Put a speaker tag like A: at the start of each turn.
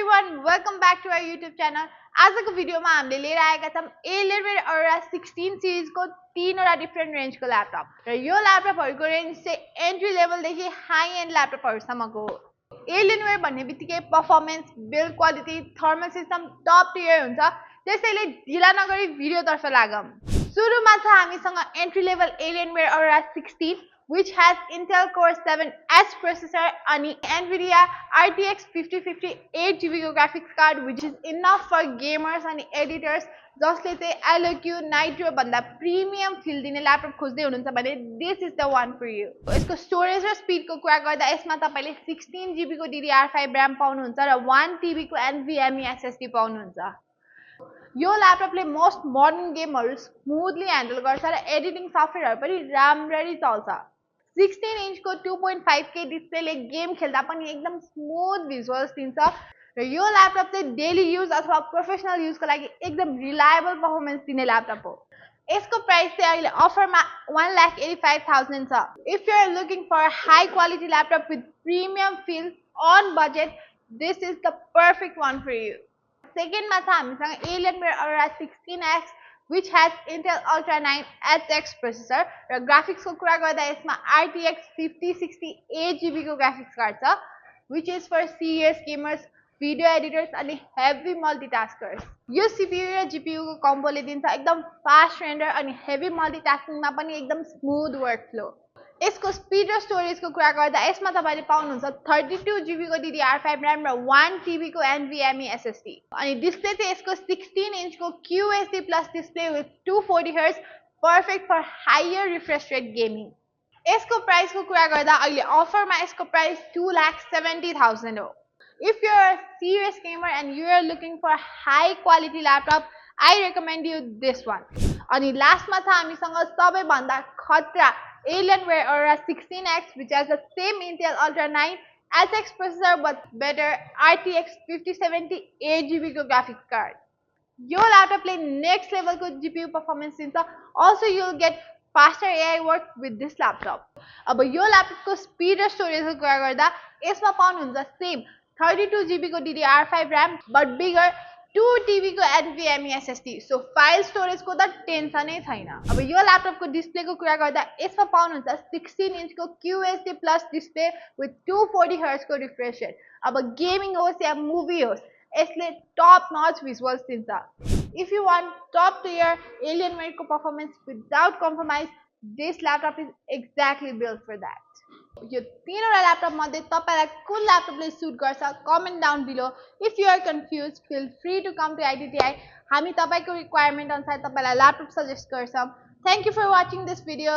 A: everyone, welcome back to our YouTube channel. आजको भिडियोमा हामीले लिएर आएका छौं Alienware Aura 16 सिरिज को तीनवटा डिफरेंट रेंज को ल्यापटप र यो ल्यापटपहरुको रेंज चाहिँ एन्ट्री लेभल देखि हाई एन्ड ल्यापटपहरुसम्मको हो। Alienware भन्ने बित्तिकै performance, build quality, thermal system top tier हुन्छ। त्यसैले ढिला नगरी भिडियो तर्फ लागौं। सुरुमा छ हामीसँग entry level Alienware Aura 16 which has Intel Core 7S processor and NVIDIA RTX 5050 8GB graphics card which is enough for gamers and editors जसले चाहिँ LQ Nitro भन्दा प्रिमियम फिल दिने ल्यापटप खोज्दै हुनुहुन्छ भने this is the one for you। यसको storage र स्पिडको कुरा गर्दा यसमा तपाईले 16GB को DDR5 RAM पाउनुहुन्छ र 1TB को NVMe SSD पाउनुहुन्छ। यो ल्यापटपले मोस्ट मोडर्न गेमहरु स्मुथली ह्यान्डल गर्छ र एडिटिङ सफ्टवेयरहरु पनि राम्ररी चल्छ। 16 इंच को 2.5K डिस्प्लेले गेम खेल्दा पनि एकदम स्मुथ भिजुअल्स दिन्छ र यो ल्यापटप चाहिँ डेली युज अथवा प्रोफेसनल युजको लागि एकदम रिलायबल परफर्मेन्स दिने ल्यापटप हो। यसको प्राइस चाहिँ अहिले अफरमा 1,85,000 छ। If you are looking for high quality laptop with premium feel on budget, this is the perfect one for you. सेकेन्डमा छ हामीसँग Alienware Aura 16X which has Intel Ultra 9 HX processor र ग्राफिक्सको कुरा गर्दा यसमा RTX 5060 8GB को graphics card छ which is for serious gamers, video editors अनि heavy multitaskers। यो CPU र GPU को कम्बोले दिन्छ एकदम फास्ट रेन्डर अनि हेभी मल्टिटास्किङमा पनि एकदम स्मुथ वर्कफ्लो। यसको स्पिड र स्टोरेजको कुरा गर्दा यसमा तपाईले पाउनुहुन्छ 32GB को DDR5 RAM र 1TB को NVMe SSD। अनि डिस्प्ले चाहिँ यसको 16 इंच को QHD plus display with 240Hz perfect for higher refresh rate gaming. यसको प्राइसको कुरा गर्दा अहिले अफरमा यसको प्राइस 2,70,000 हो। If you are a serious gamer and you are looking for a high quality laptop, I recommend you this one। अनि लास्टमा छ हामीसँग सबैभन्दा खतरा Alienware Aura 16X which has the same Intel Ultra 9 HX processor but better RTX 5070 8GB को graphics card। यो ल्यापटपले next लेभलको GPU performance दिन्छ। Also you will get faster AI work with this laptop। अब यो ल्यापटपको स्पिड र स्टोरेजको कुरा गर्दा यसमा पाउनुहुन्छ सेम 32GB को DDR5 RAM but bigger 2TB को NVMe SSD। सो फाइल स्टोरेजको त टेन्सनै छैन। अब यो ल्यापटपको डिस्प्लेको कुरा गर्दा यसमा पाउनुहुन्छ 16 इंच को QHD plus display with 240Hz को रिफ्रेश रेट। अब गेमिङ होस् या मुभी होस् यसले टप नच भिजुअल्स दिन्छ। If you want top tier Alienware को performance without compromise, this laptop is exactly built for that. यो तीनवटा ल्यापटप मध्ये तपाईलाई कुन ल्यापटपले सुट गर्छ comment down below. If you are confuse feel free to come to ITTI। हामी तपाईको रिक्वायरमेन्ट अनुसार तपाईलाई ल्यापटप सजेस्ट गर्छौं। Thank you for watching this video.